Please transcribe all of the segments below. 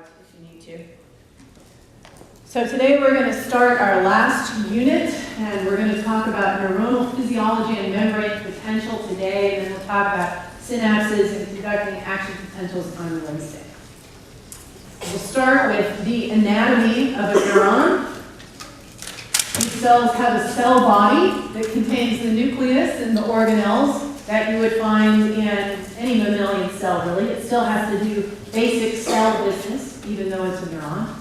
if you need to. So today we're going to start our last unit, and we're going to talk about neuronal physiology and membrane potential today, and then we'll talk about synapses and conducting action potentials on Wednesday. We'll start with the anatomy of a neuron. These cells have a cell body that contains the nucleus and the organelles that you would find in any mammalian cell, really. It still has to do basic cell business, even though it's a neuron.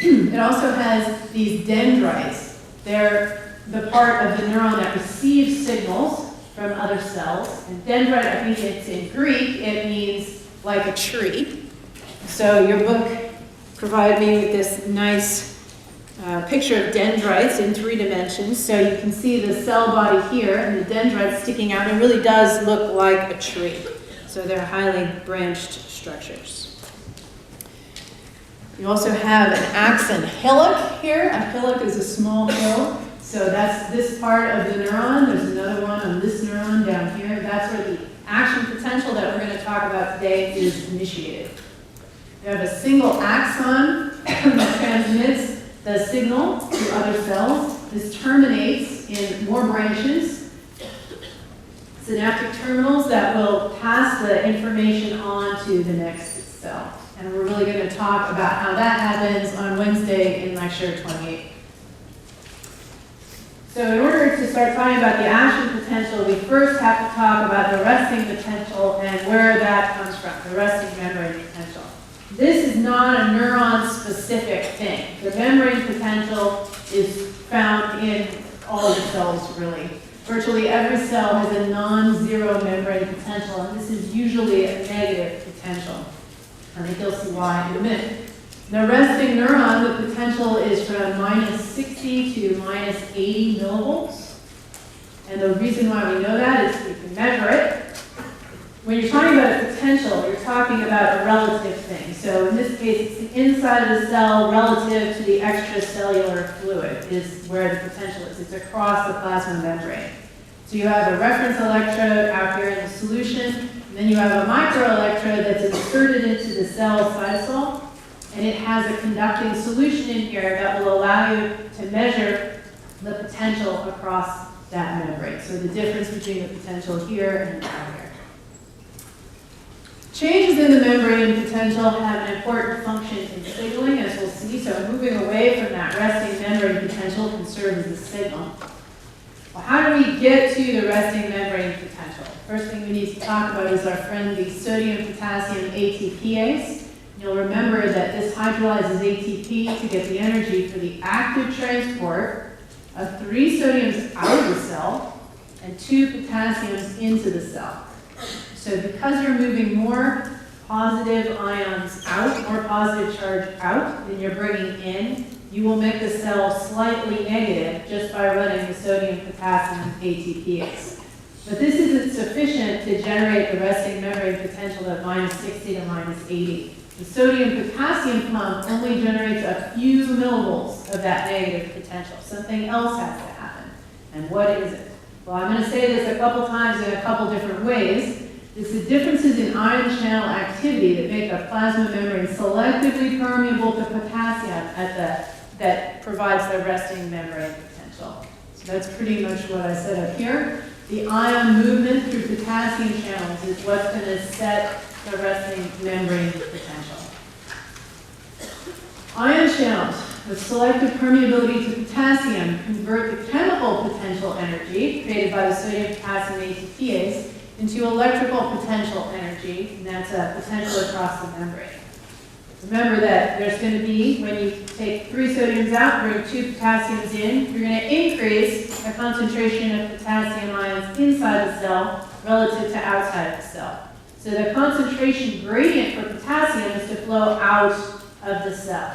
It also has these dendrites. They're the part of the neuron that receives signals from other cells. And dendrite, I think it's in Greek, it means like a tree. So your book provided me with this nice picture of dendrites in 3 dimensions. So you can see the cell body here and the dendrites sticking out. It really does look like a tree. So they're highly branched structures. You also have an axon hillock here. A hillock is a small hill. So that's this part of the neuron. There's another one on this neuron down here. That's where the action potential that we're going to talk about today is initiated. You have a single axon that transmits the signal to other cells. This terminates in more branches, synaptic terminals that will pass the information on to the next cell. And we're really going to talk about how that happens on Wednesday in lecture 28. So in order to start talking about the action potential, we first have to talk about the resting potential and where that comes from, the resting membrane potential. This is not a neuron-specific thing. The membrane potential is found in all the cells, really. Virtually every cell has a non-zero membrane potential, and this is usually a negative potential. I think you'll see why in a minute. The resting neuron, the potential is from minus 60 to minus 80 millivolts. And the reason why we know that is we can measure it. When you're talking about a potential, you're talking about a relative thing. So in this case, it's the inside of the cell relative to the extracellular fluid is where the potential is. It's across the plasma membrane. So you have a reference electrode out here in the solution, and then you have a microelectrode that's inserted into the cell cytosol, and it has a conducting solution in here that will allow you to measure the potential across that membrane. So the difference between the potential here and down here. Changes in the membrane potential have an important function in signaling, as we'll see. So moving away from that resting membrane potential can serve as a signal. Well, how do we get to the resting membrane potential? First thing we need to talk about is our friend, the sodium-potassium ATPase. You'll remember that this hydrolyzes ATP to get the energy for the active transport of 3 sodiums out of the cell and 2 potassiums into the cell. So because you're moving more positive ions out, more positive charge out than you're bringing in, you will make the cell slightly negative just by running the sodium-potassium ATPase. But this isn't sufficient to generate the resting membrane potential of minus 60 to minus 80. The sodium-potassium pump only generates a few millivolts of that negative potential. Something else has to happen. And what is it? Well, I'm going to say this a couple times in a couple different ways. It's the differences in ion channel activity that make the plasma membrane selectively permeable to potassium that provides the resting membrane potential. So that's pretty much what I said up here. The ion movement through potassium channels is what's going to set the resting membrane potential. Ion channels with selective permeability to potassium convert the chemical potential energy created by the sodium-potassium ATPase into electrical potential energy, and that's a potential across the membrane. Remember that there's going to be, when you take 3 sodiums out, bring 2 potassiums in, you're going to increase the concentration of potassium ions inside the cell relative to outside the cell. So the concentration gradient for potassium is to flow out of the cell.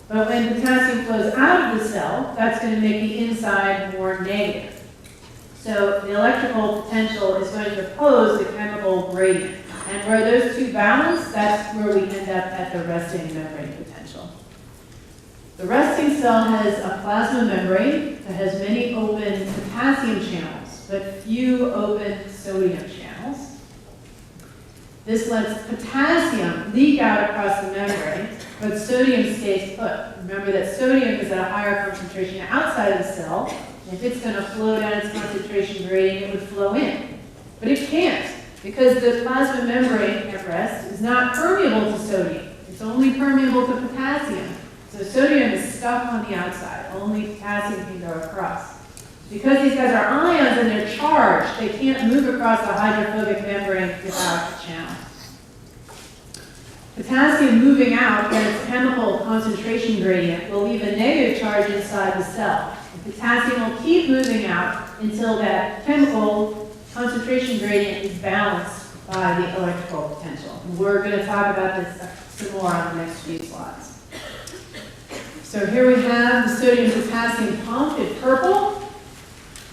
But when potassium flows out of the cell, that's going to make the inside more negative. So the electrical potential is going to oppose the chemical gradient. And where those two balance, that's where we end up at the resting membrane potential. The resting cell has a plasma membrane that has many open potassium channels, but few open sodium channels. This lets potassium leak out across the membrane, but sodium stays put. Remember that sodium is at a higher concentration outside of the cell. If it's going to flow down its concentration gradient, it would flow in. But it can't, because the plasma membrane at rest is not permeable to sodium. It's only permeable to potassium. So sodium is stuck on the outside. Only potassium can go across. Because these guys are ions and they're charged, they can't move across the hydrophobic membrane without a channel. Potassium moving out at its chemical concentration gradient will leave a negative charge inside the cell. The potassium will keep moving out until that chemical concentration gradient is balanced by the electrical potential. And we're going to talk about this some more on the next few slides. So here we have the sodium-potassium pump in purple,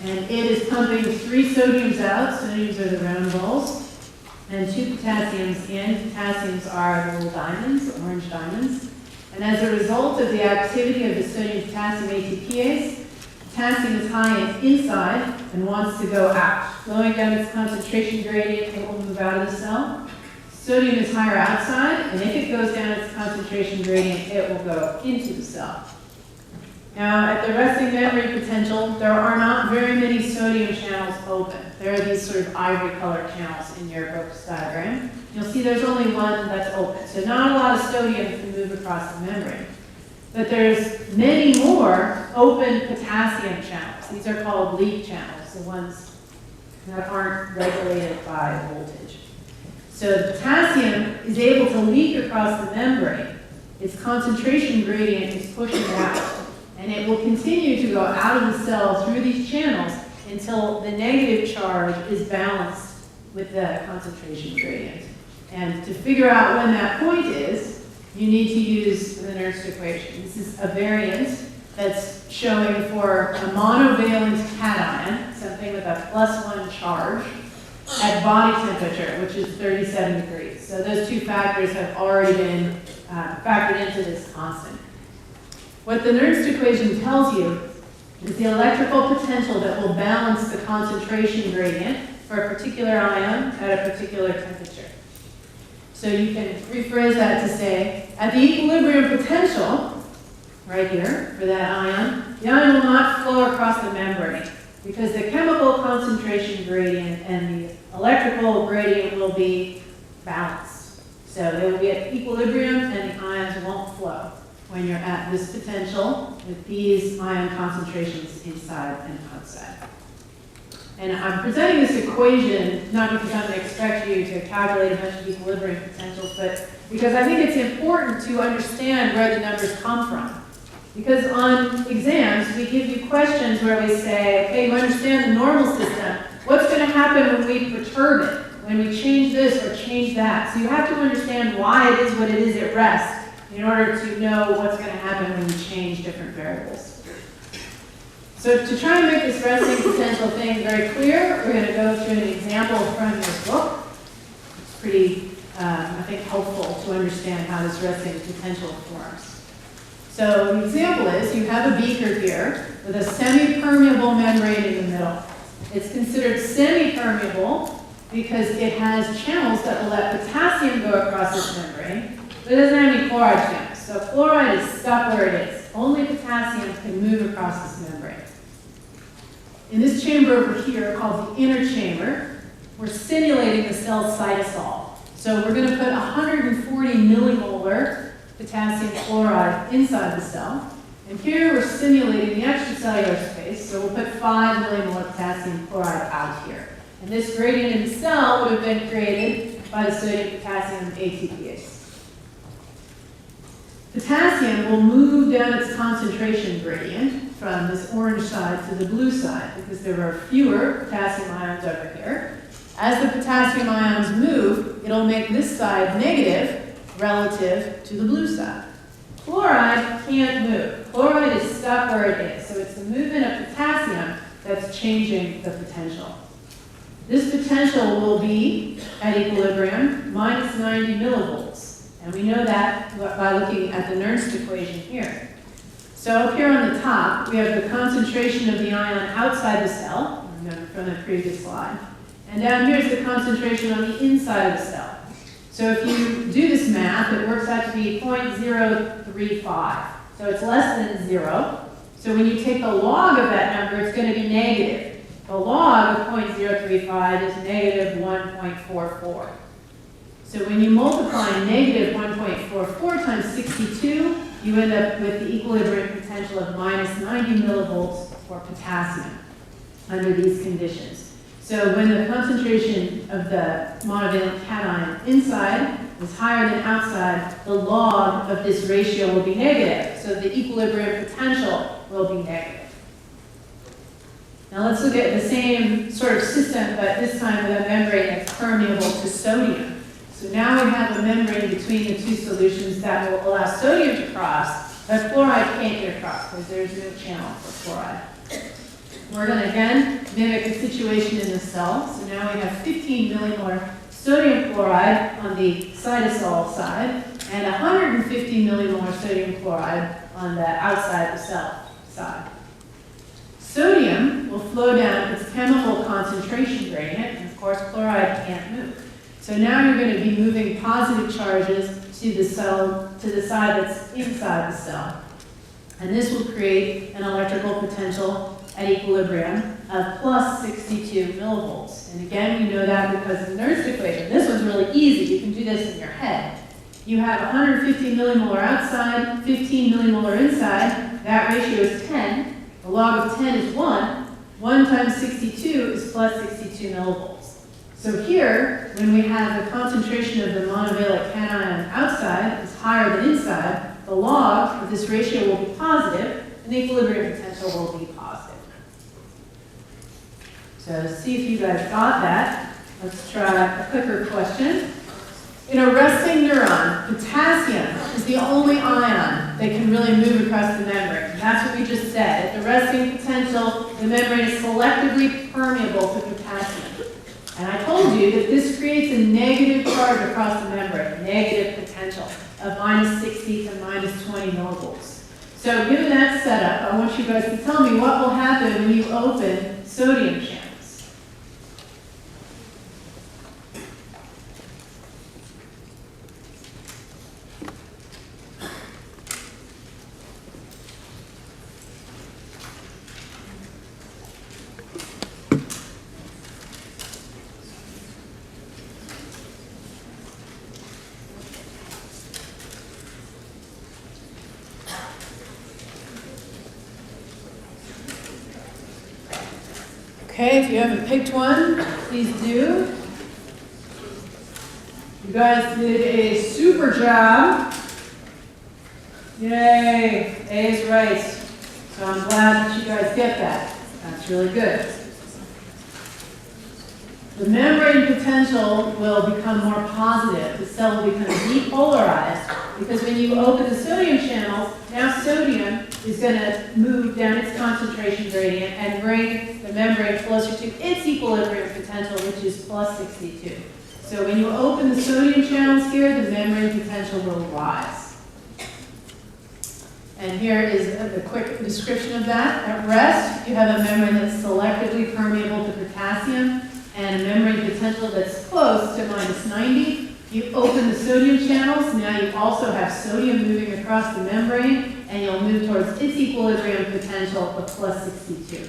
and it is pumping 3 sodiums out. Sodiums are the round balls, and 2 potassiums in. Potassiums are the little diamonds, orange diamonds. And as a result of the activity of the sodium-potassium ATPase, potassium is high inside and wants to go out. Slowing down its concentration gradient, it will move out of the cell. Sodium is higher outside, and if it goes down its concentration gradient, it will go into the cell. Now, at the resting memory potential, there are not very many sodium channels open. There are these sort of ivory colored channels in your Brooks diagram. You'll see there's only one that's open. So not a lot of sodium can move across the membrane. But there's many more open potassium channels. These are called leak channels, the ones that aren't regulated by voltage. So the potassium is able to leak across the membrane. Its concentration gradient is pushing it out. And it will continue to go out of the cell through these channels until the negative charge is balanced with the concentration gradient. And to figure out when that point is, you need to use the Nernst equation. This is a variant that's showing for a monovalent cation, something with a +1 charge, at body temperature, which is 37 degrees. So those 2 factors have already been factored into this constant. What the Nernst equation tells you is the electrical potential that will balance the concentration gradient for a particular ion at a particular temperature. So you can rephrase that to say, at the equilibrium potential, right here, for that ion, the ion will not flow across the membrane because the chemical concentration gradient and the electrical gradient will be balanced. So they will be at equilibrium and the ions won't flow when you're at this potential with these ion concentrations inside and outside. And I'm presenting this equation not because I'm going to expect you to calculate a bunch of equilibrium potentials, but because I think it's important to understand where the numbers come from. Because on exams, we give you questions where we say, okay, you understand the normal system. What's going to happen when we perturb it, when we change this or change that? So you have to understand why it is what it is at rest in order to know what's going to happen when you change different variables. So to try and make this resting potential thing very clear, we're going to go through an example from this book. It's pretty, I think, helpful to understand how this resting potential forms. So the example is you have a beaker here with a semi-permeable membrane in the middle. It's considered semi-permeable because it has channels that will let potassium go across this membrane, but it doesn't have any chloride channels. So chloride is stuck where it is. Only potassium can move across this membrane. In this chamber over here, called the inner chamber, we're simulating the cell's cytosol. So we're going to put 140 millimolar potassium chloride inside the cell. And here we're simulating the extracellular space, so we'll put 5 millimolar potassium chloride out here. And this gradient in the cell would have been created by the sodium-potassium ATPase. Potassium will move down its concentration gradient from this orange side to the blue side because there are fewer potassium ions over here. As the potassium ions move, it'll make this side negative relative to the blue side. Chloride can't move. Chloride is stuck where it is, so it's the movement of potassium that's changing the potential. This potential will be at equilibrium minus 90 millivolts. And we know that by looking at the Nernst equation here. So up here on the top, we have the concentration of the ion outside the cell, remember from the previous slide. And down here is the concentration on the inside of the cell. So if you do this math, it works out to be 0.035. So it's less than 0. So when you take the log of that number, it's going to be negative. The log of 0.035 is negative 1.44. So when you multiply negative 1.44 times 62, you end up with the equilibrium potential of minus 90 millivolts for potassium under these conditions. So when the concentration of the monovalent cation inside is higher than outside, the log of this ratio will be negative. So the equilibrium potential will be negative. Now let's look at the same sort of system, but this time with a membrane that's permeable to sodium. So now we have a membrane between the two solutions that will allow sodium to cross, but chloride can't get across because there's no channel for chloride. We're going to again mimic the situation in the cell. So now we have 15 millimolar sodium chloride on the cytosol side and 150 millimolar sodium chloride on the outside the cell side. Sodium will flow down its chemical concentration gradient, and of course chloride can't move. So now you're going to be moving positive charges to the cell, to the side that's inside the cell. And this will create an electrical potential at equilibrium of plus 62 millivolts. And again, you know that because of the Nernst equation. This one's really easy. You can do this in your head. You have 150 millimolar outside, 15 millimolar inside. That ratio is 10. The log of 10 is 1. 1 times 62 is plus 62 millivolts. So here, when we have the concentration of the monovalent cation outside is higher than inside, the log of this ratio will be positive, and the equilibrium potential will be positive. So to see if you guys got that, let's try a quicker question. In a resting neuron, potassium is the only ion that can really move across the membrane. That's what we just said. At the resting potential, the membrane is selectively permeable to potassium. And I told you that this creates a negative charge across the membrane, negative potential of minus 60 to minus 20 millivolts. So given that setup, I want you guys to tell me what will happen when you open sodium channels. Okay, if you haven't picked one, please do. You guys did a super job. Yay, A is right. So I'm glad that you guys get that. That's really good. The membrane potential will become more positive. The cell will become depolarized because when you open the sodium channels, now sodium is going to move down its concentration gradient and bring the membrane closer to its equilibrium potential, which is plus 62. So when you open the sodium channels here, the membrane potential will rise. And here is the quick description of that. At rest, you have a membrane that's selectively permeable to potassium and a membrane potential that's close to minus 90. You open the sodium channels, now you also have sodium moving across the membrane, and you'll move towards its equilibrium potential of plus 62.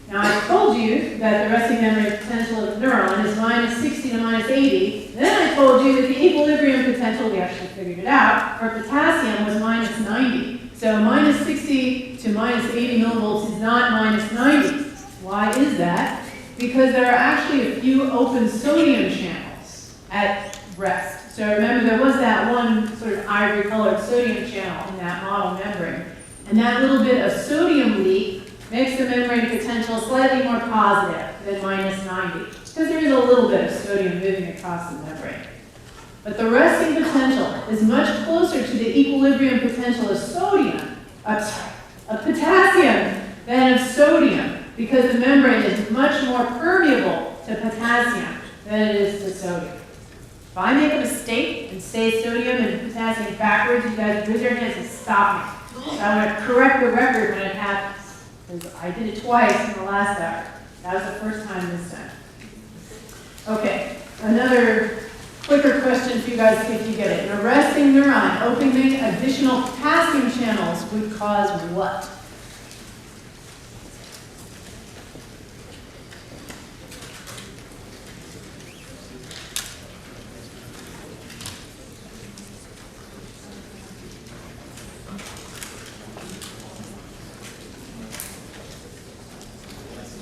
Now I told you that the resting membrane potential of the neuron is minus 60 to minus 80. Then I told you that the equilibrium potential, we actually figured it out, for potassium was minus 90. So minus 60 to minus 80 millivolts is not minus 90. Why is that? Because there are actually a few open sodium channels at rest. So remember, there was that one sort of ivory-colored sodium channel in that model membrane. And that little bit of sodium leak makes the membrane potential slightly more positive than minus 90, because there is a little bit of sodium moving across the membrane. But the resting potential is much closer to the equilibrium potential of potassium than of sodium, because the membrane is much more permeable to potassium than it is to sodium. If I make a mistake and say sodium and potassium backwards, you guys raise your hands and stop me. So I want to correct the record when it happens, because I did it twice in the last hour. That was the first time this time. Okay, another question for you guys, see if you get it. An arresting neuron opening additional potassium channels would cause what?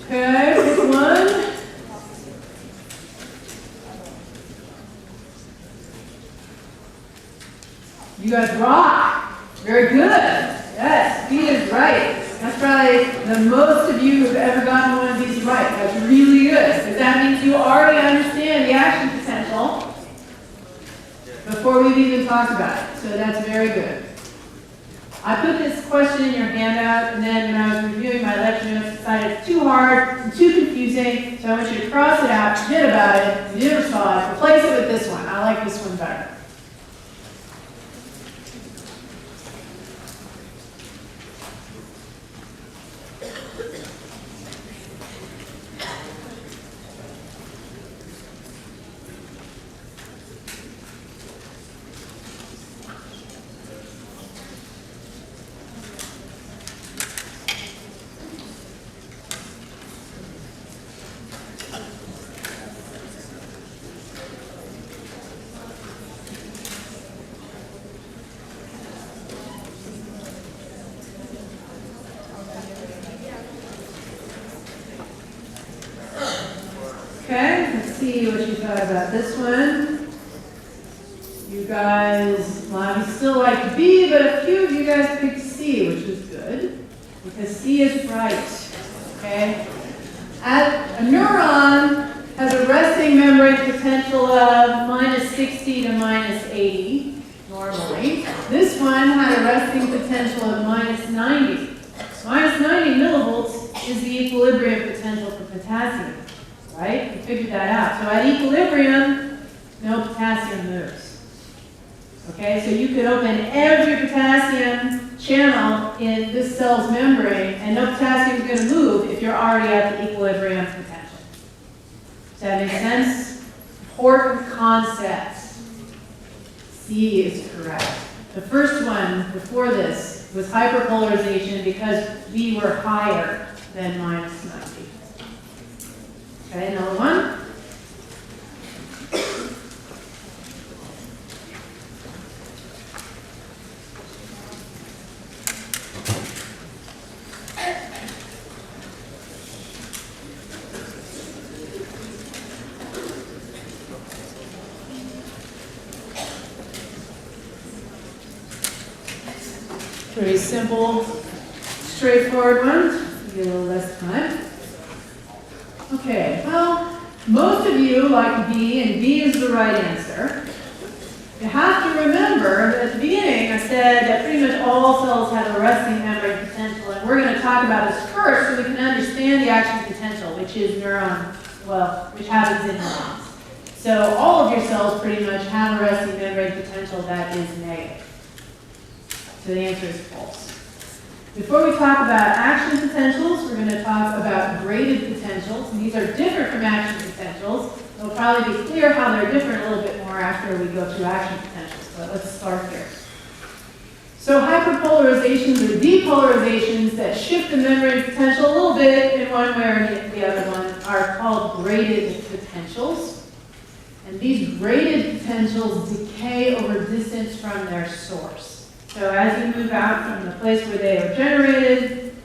Okay, pick one. You guys rock. Very good. Yes, B is right. That's probably the most of you who've ever gotten one of these right. That's really good. Because that means you already understand the action potential before we've even talked about it. So that's very good. I put this question in your handout, and then when I was reviewing my lecture notes, decided it's too hard and too confusing, so I want you to cross it out, forget about it, you never saw it, replace it with this one. I like this one better. Okay, let's see what you thought about this one. You guys, well, you still like B, but a few of you guys picked C, which is good, because C is right, okay? A neuron has a resting membrane potential of -60 to -80, normally. This one had a resting potential of -90. -90 millivolts is the equilibrium potential for potassium. Right? You figured that out. So at equilibrium, no potassium moves. Okay, so you could open every potassium channel in this cell's membrane, and no potassium is going to move if you're already at the equilibrium potential. Does that make sense? Important concepts. C is correct. The first one before this was hyperpolarization because we were higher than -90. Okay, another one. Pretty simple, straightforward one. Give a little less time. Okay, well, most of you like B, and B is the right answer. You have to remember that at the beginning I said that pretty much all cells have a resting membrane potential, and we're going to talk about this first so we can understand the action potential, which is which happens in neurons. So all of your cells pretty much have a resting membrane potential that is negative. So the answer is false. Before we talk about action potentials, we're going to talk about graded potentials. And these are different from action potentials. It'll probably be clear how they're different a little bit more after we go through action potentials. But let's start here. So hyperpolarizations or depolarizations that shift the membrane potential a little bit in one way or the other one are called graded potentials. And these graded potentials decay over distance from their source. So as you move out from the place where they are generated,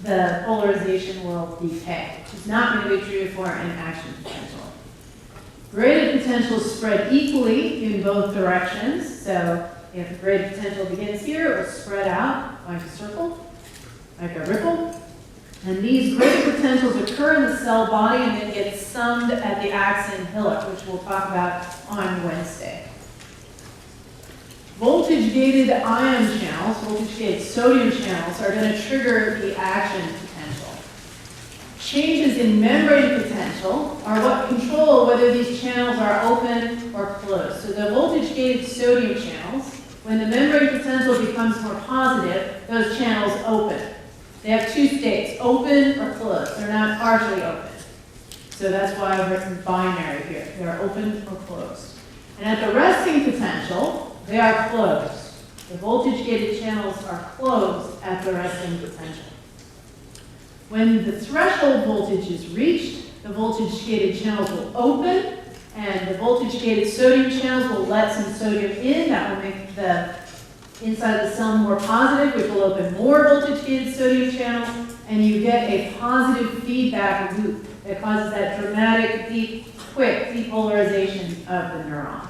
the polarization will decay. It's not going to be true for an action potential. Graded potentials spread equally in both directions. So if the graded potential begins here, it will spread out like a circle, like a ripple. And these graded potentials occur in the cell body and then get summed at the axon hillock, which we'll talk about on Wednesday. Voltage-gated ion channels, voltage-gated sodium channels, are going to trigger the action potential. Changes in membrane potential are what control whether these channels are open or closed. So the voltage-gated sodium channels, when the membrane potential becomes more positive, those channels open. They have two states, open or closed. They're not partially open. So that's why I've written binary here. They're open or closed. And at the resting potential, they are closed. The voltage-gated channels are closed at the resting potential. When the threshold voltage is reached, the voltage-gated channels will open, and the voltage-gated sodium channels will let some sodium in. That will make the inside of the cell more positive, which will open more voltage-gated sodium channels, and you get a positive feedback loop that causes that dramatic, quick depolarization of the neuron.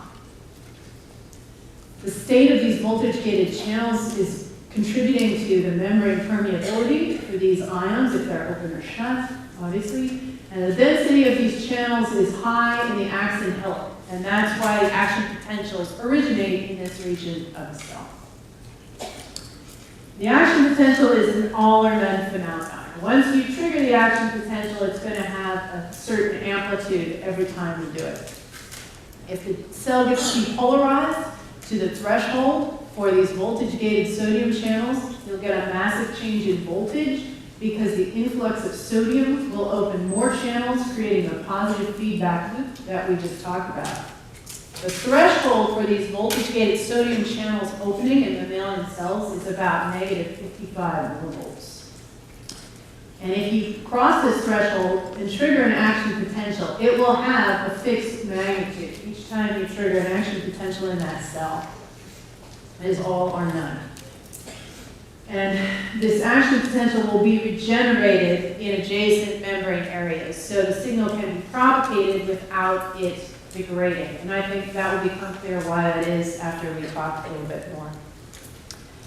The state of these voltage-gated channels is contributing to the membrane permeability for these ions, if they're open or shut, obviously. And the density of these channels is high in the axon hillock, and that's why the action potentials originate in this region of the cell. The action potential is an all or none phenomenon. Once you trigger the action potential, it's going to have a certain amplitude every time you do it. If the cell gets depolarized to the threshold for these voltage-gated sodium channels, you'll get a massive change in voltage because the influx of sodium will open more channels, creating a positive feedback loop that we just talked about. The threshold for these voltage-gated sodium channels opening in mammalian cells is about negative 55 millivolts. And if you cross this threshold and trigger an action potential, it will have a fixed magnitude each time you trigger an action potential in that cell. It is all or none. And this action potential will be regenerated in adjacent membrane areas, so the signal can be propagated without it degrading. And I think that will become clear why that is after we talk a little bit more.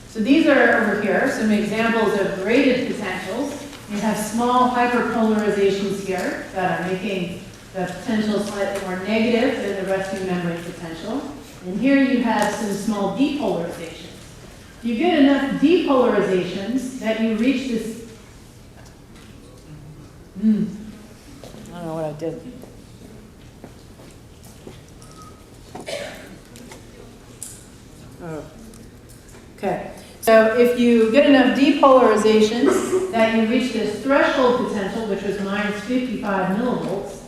So these are over here some examples of graded potentials. You have small hyperpolarizations here that are making the potential slightly more negative than the resting membrane potential. And here you have some small depolarizations. You get enough depolarizations that you reach this. I don't know what I did. Oh. Okay. So if you get enough depolarizations that you reach this threshold potential, which was minus 55 millivolts,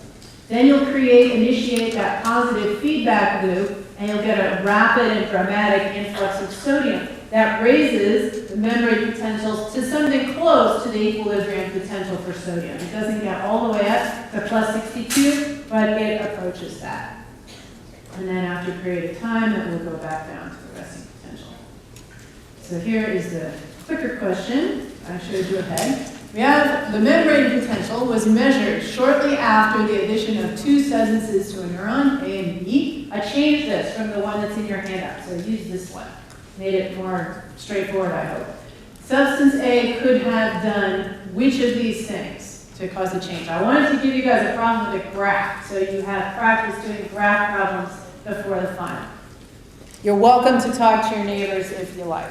then you'll initiate that positive feedback loop, and you'll get a rapid and dramatic influx of sodium that raises the membrane potentials to something close to the equilibrium potential for sodium. It doesn't get all the way up to plus 62, but it approaches that. And then after a period of time, it will go back down to the resting potential. So here is the quicker question I showed you ahead. We have the membrane potential was measured shortly after the addition of two substances to a neuron, A and B. I changed this from the one that's in your handout, so I used this one. Made it more straightforward, I hope. Substance A could have done which of these things to cause the change? I wanted to give you guys a problem with a graph, so you have practice doing graph problems before the final. You're welcome to talk to your neighbors if you like.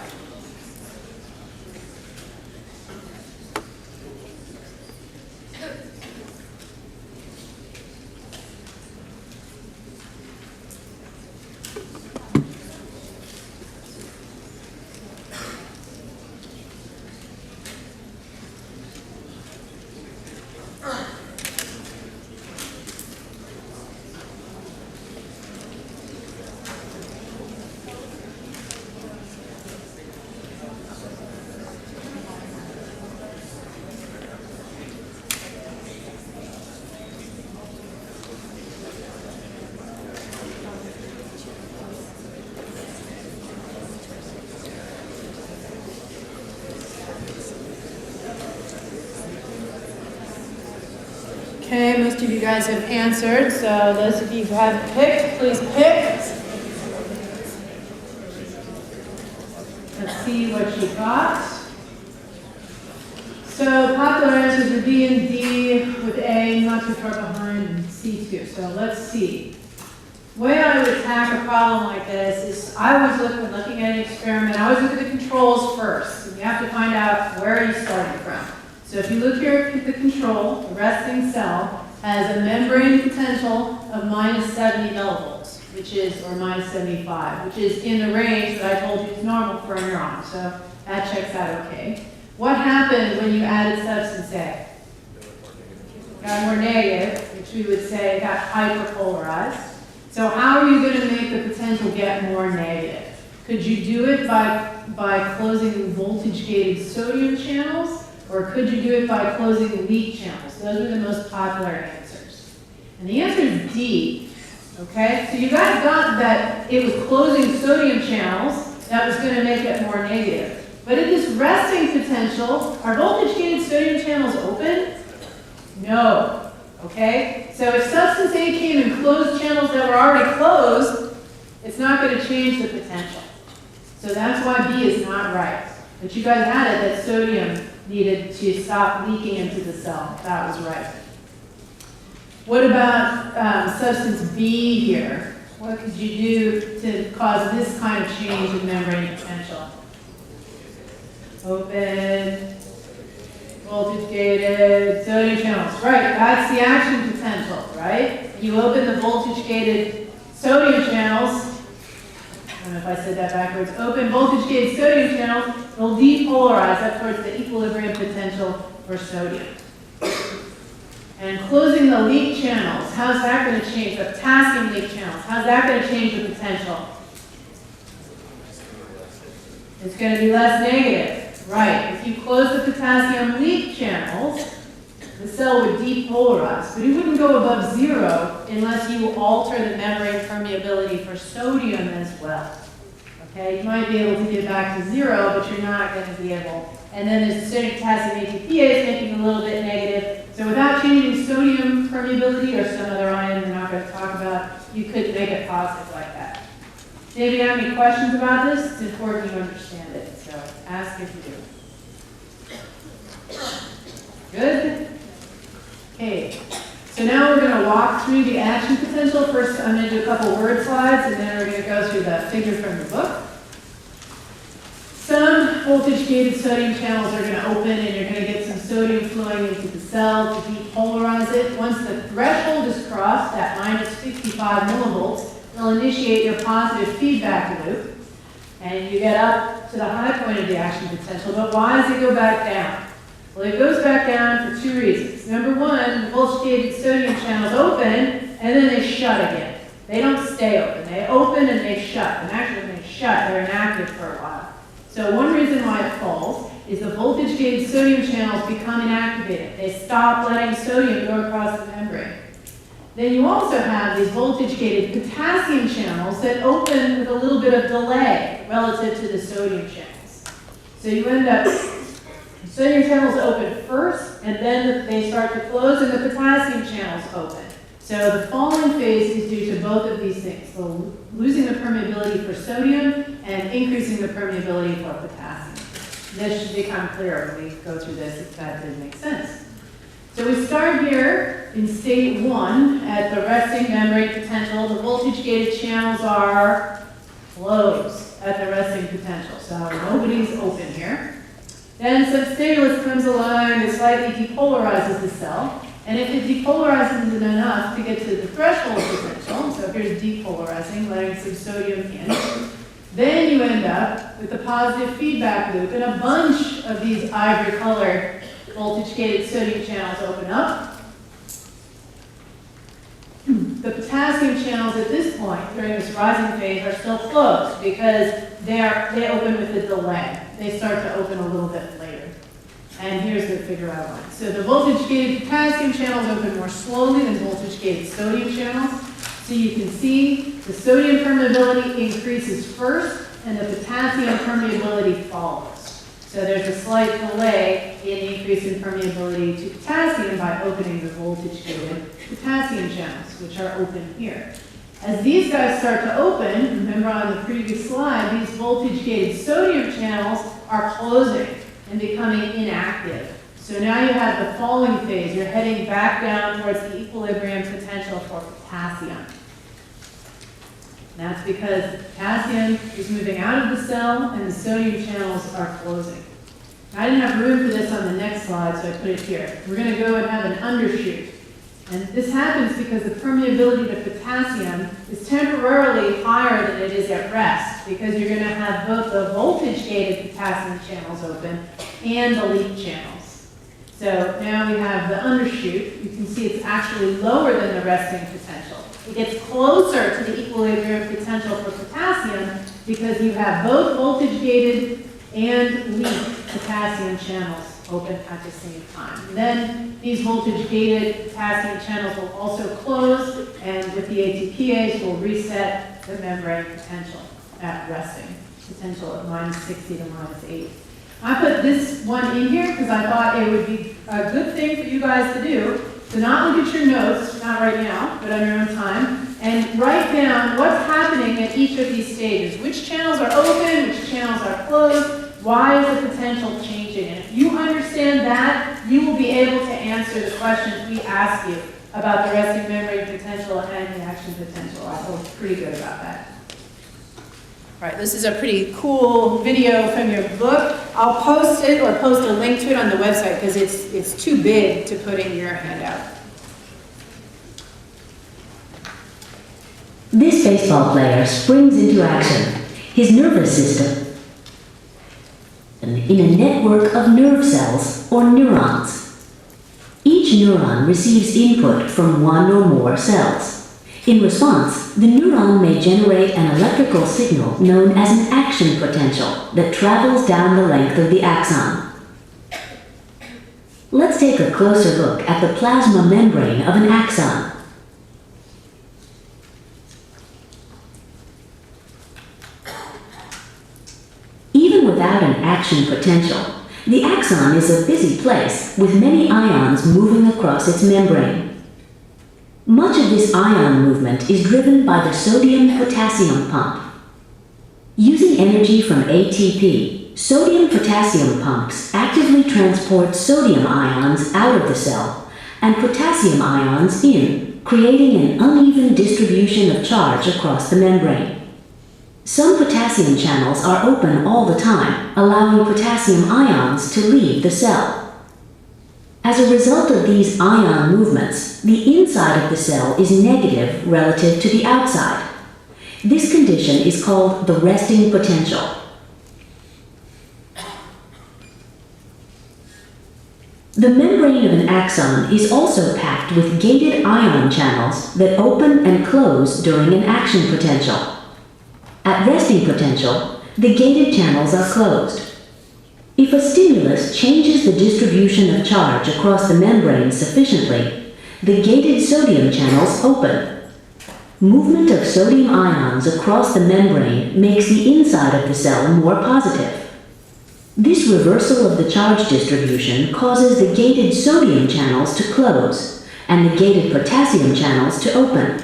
Okay, most of you guys have answered, so those of you who haven't picked, please pick. Let's see what you got. So popular answers are B and D, with A not too far behind, and C too. So let's see. The way I would attack a problem like this is I always look when looking at an experiment, I always look at the controls first. And you have to find out where you started from. So if you look here at the control, the resting cell has a membrane potential of minus 70 millivolts, which is, or minus 75, which is in the range that I told you is normal for a neuron. So that checks out okay. What happened when you added substance A? Got more negative, which we would say got hyperpolarized. So how are you going to make the potential get more negative? Could you do it by closing voltage-gated sodium channels, or could you do it by closing leak channels? Those are the most popular answers. And the answer is D. Okay, so you guys got that it was closing sodium channels that was going to make it more negative. But at this resting potential, are voltage-gated sodium channels open? No. Okay, so if substance A came and closed channels that were already closed, it's not going to change the potential. So that's why B is not right. But you guys had it that sodium needed to stop leaking into the cell. That was right. What about substance B here? What could you do to cause this kind of change in membrane potential? Open, voltage-gated sodium channels. Right, that's the action potential, right? You open the voltage-gated sodium channels. I don't know if I said that backwards. Open voltage-gated sodium channels, it'll depolarize up towards the equilibrium potential for sodium. And closing the leak channels, how's that going to change? The potassium leak channels, how's that going to change the potential? It's going to be less negative. Right. If you close the potassium leak channels, the cell would depolarize. But it wouldn't go above 0 unless you alter the membrane permeability for sodium as well. Okay, you might be able to get back to 0, but you're not going to be able. And then there's the sodium potassium ATPase making a little bit negative. So without changing sodium permeability or some other ion we're not going to talk about, you could make it positive like that. Maybe you have any questions about this? It's important you understand it, so ask if you do. Good? Okay, so now we're going to walk through the action potential. First, I'm going to do a couple word slides, and then we're going to go through the figure from the book. Some voltage-gated sodium channels are going to open, and you're going to get some sodium flowing into the cell to depolarize it. Once the threshold is crossed at minus 55 millivolts, it'll initiate your positive feedback loop, and you get up to the high point of the action potential. But why does it go back down? Well, it goes back down for two reasons. Number one, the voltage-gated sodium channels open, and then they shut again. They don't stay open. They open and they shut. And actually, when they shut, they're inactive for a while. So one reason why it falls is the voltage-gated sodium channels become inactivated. They stop letting sodium go across the membrane. Then you also have these voltage-gated potassium channels that open with a little bit of delay relative to the sodium channels. So you end up, sodium channels open first, and then they start to close, and the potassium channels open. So the falling phase is due to both of these things, so losing the permeability for sodium and increasing the permeability for potassium. This should become clearer when we go through this if that didn't make sense. So we start here in state 1 at the resting membrane potential. The voltage-gated channels are closed at the resting potential, so nobody's open here. Then some stimulus comes along and slightly depolarizes the cell. And if it depolarizes it enough to get to the threshold potential, so here's depolarizing, letting some sodium in, then you end up with a positive feedback loop, and a bunch of these ivory-colored voltage-gated sodium channels open up. The potassium channels at this point, during this rising phase, are still closed because they open with a delay. They start to open a little bit later. And here's the figure outline. So the voltage-gated potassium channels open more slowly than voltage-gated sodium channels. So you can see the sodium permeability increases first, and the potassium permeability follows. So there's a slight delay in increase in permeability to potassium by opening the voltage-gated potassium channels, which are open here. As these guys start to open, remember on the previous slide, these voltage-gated sodium channels are closing and becoming inactive. So now you have the falling phase. You're heading back down towards the equilibrium potential for potassium. And that's because potassium is moving out of the cell and the sodium channels are closing. I didn't have room for this on the next slide, so I put it here. We're going to go and have an undershoot. And this happens because the permeability to potassium is temporarily higher than it is at rest, because you're going to have both the voltage-gated potassium channels open and the leak channels. So now we have the undershoot. You can see it's actually lower than the resting potential. It gets closer to the equilibrium potential for potassium because you have both voltage-gated and leaked potassium channels open at the same time. And then these voltage-gated potassium channels will also close, and with the ATPase, will reset the membrane potential at resting, potential at -60 to -8. I put this one in here because I thought it would be a good thing for you guys to do. So not look at your notes, not right now, but on your own time, and write down what's happening at each of these stages. Which channels are open, which channels are closed, why is the potential changing? And if you understand that, you will be able to answer the questions we ask you about the resting membrane potential and the action potential. I feel pretty good about that. All right, this is a pretty cool video from your book. I'll post it or post a link to it on the website because it's too big to put in your handout. This baseball player springs into action, his nervous system, in a network of nerve cells or neurons. Each neuron receives input from one or more cells. In response, the neuron may generate an electrical signal known as an action potential that travels down the length of the axon. Let's take a closer look at the plasma membrane of an axon. Even without an action potential, the axon is a busy place with many ions moving across its membrane. Much of this ion movement is driven by the sodium-potassium pump. Using energy from ATP, sodium-potassium pumps actively transport sodium ions out of the cell and potassium ions in, creating an uneven distribution of charge across the membrane. Some potassium channels are open all the time, allowing potassium ions to leave the cell. As a result of these ion movements, the inside of the cell is negative relative to the outside. This condition is called the resting potential. The membrane of an axon is also packed with gated ion channels that open and close during an action potential. At resting potential, the gated channels are closed. If a stimulus changes the distribution of charge across the membrane sufficiently, the gated sodium channels open. Movement of sodium ions across the membrane makes the inside of the cell more positive. This reversal of the charge distribution causes the gated sodium channels to close and the gated potassium channels to open.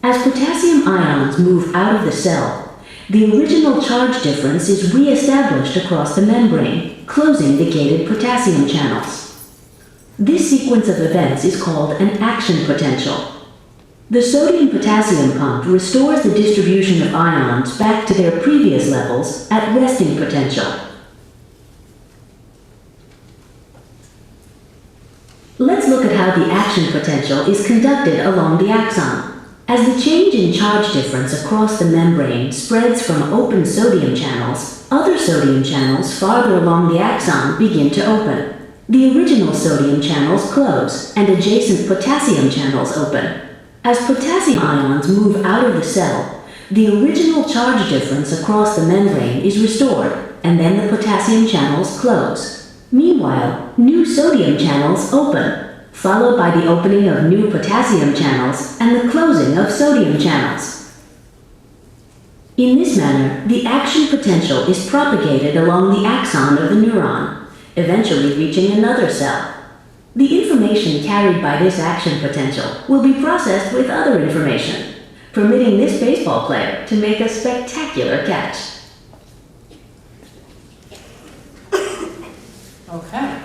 As potassium ions move out of the cell, the original charge difference is re-established across the membrane, closing the gated potassium channels. This sequence of events is called an action potential. The sodium-potassium pump restores the distribution of ions back to their previous levels at resting potential. Let's look at how the action potential is conducted along the axon. As the change in charge difference across the membrane spreads from open sodium channels, other sodium channels farther along the axon begin to open. The original sodium channels close, and adjacent potassium channels open. As potassium ions move out of the cell, the original charge difference across the membrane is restored, and then the potassium channels close. Meanwhile, new sodium channels open, followed by the opening of new potassium channels and the closing of sodium channels. In this manner, the action potential is propagated along the axon of the neuron, eventually reaching another cell. The information carried by this action potential will be processed with other information, permitting this baseball player to make a spectacular catch. Okay.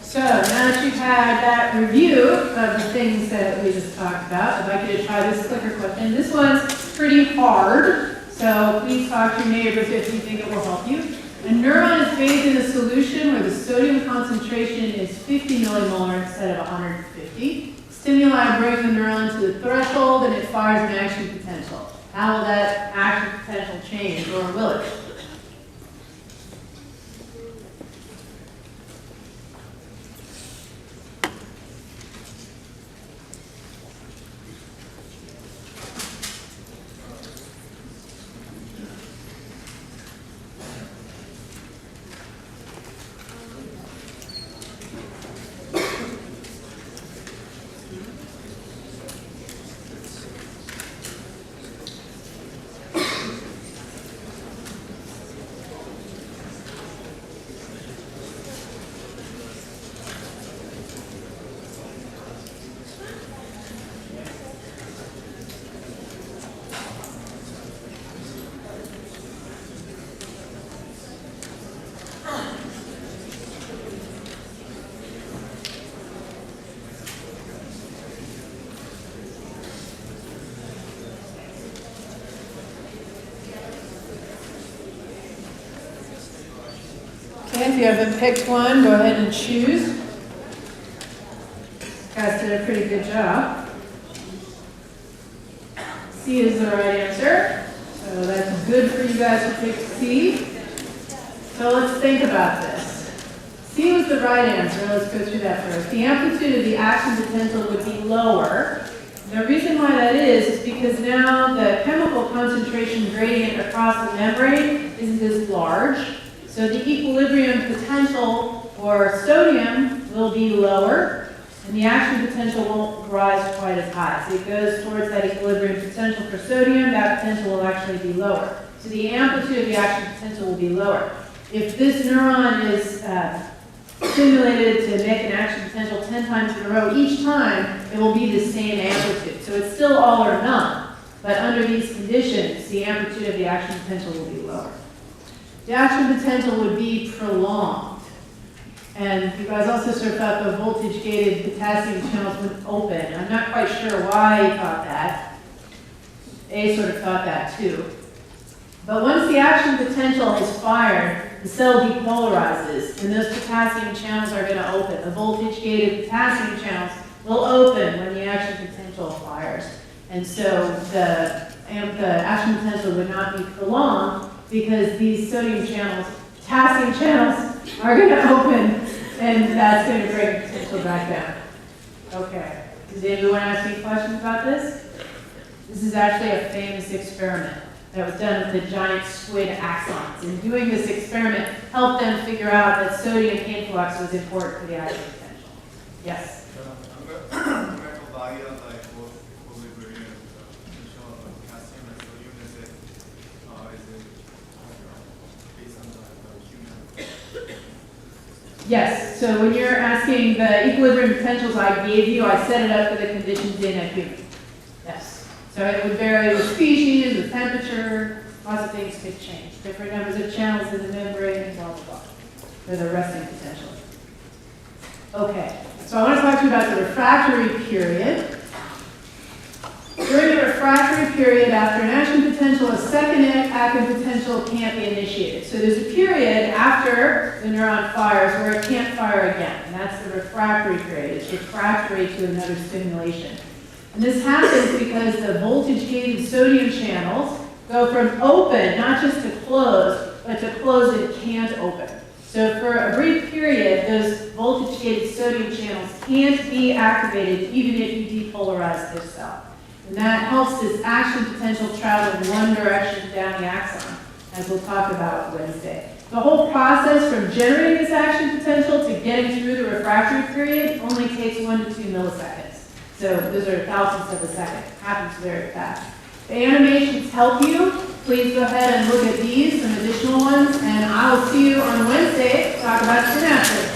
So now that you've had that review of the things that we just talked about, I'd like you to try this clicker question. This one's pretty hard, so please talk to your neighbors if you think it will help you. A neuron is bathed in a solution where the sodium concentration is 50 millimolar instead of 150. Stimuli bring the neuron to the threshold and it fires an action potential. How will that action potential change, or will it? you haven't picked one, go ahead and choose. You guys did a pretty good job. C is the right answer. So that's good for you guys to pick C. So let's think about this. C was the right answer. Let's go through that first. The amplitude of the action potential would be lower. The reason why that is because now the chemical concentration gradient across the membrane isn't as large. So the equilibrium potential for sodium will be lower, and the action potential won't rise quite as high. So it goes towards that equilibrium potential for sodium, that potential will actually be lower. So the amplitude of the action potential will be lower. If this neuron is stimulated to make an action potential 10 times in a row, each time it will be the same amplitude. So it's still all or none, but under these conditions, the amplitude of the action potential will be lower. The action potential would be prolonged. And you guys also sort of thought the voltage-gated potassium channels would open. I'm not quite sure why you thought that. A sort of thought that too. But once the action potential is fired, the cell depolarizes, and those potassium channels are going to open. The voltage-gated potassium channels will open when the action potential fires. And so the action potential would not be prolonged because these sodium channels, potassium channels, are going to open, and that's going to bring the potential back down. Okay. Does anyone want to ask any questions about this? This is actually a famous experiment that was done with the giant squid axons. And doing this experiment helped them figure out that sodium influx was important for the action potential. Yes? Yes, so when you're asking the equilibrium potentials I gave you, I set it up for the conditions in a human. Yes. So it would vary with species, with temperature, lots of things could change. Different numbers of channels in the membrane, blah, blah, blah, for the resting potential. Okay, so I want to talk to you about the refractory period. During the refractory period, after an action potential, a second action potential can't be initiated. So there's a period after the neuron fires where it can't fire again, and that's the refractory period. It's refractory to another stimulation. And this happens because the voltage-gated sodium channels go from open, not just to close, but to close that can't open. So for a brief period, those voltage-gated sodium channels can't be activated even if you depolarize this cell. And that helps this action potential travel in one direction down the axon, as we'll talk about Wednesday. The whole process from generating this action potential to getting through the refractory period only takes 1 to 2 milliseconds. So those are thousandths of a second. Happens very fast. The animations help you. Please go ahead and look at these, some additional ones, and I will see you on Wednesday to talk about synapses.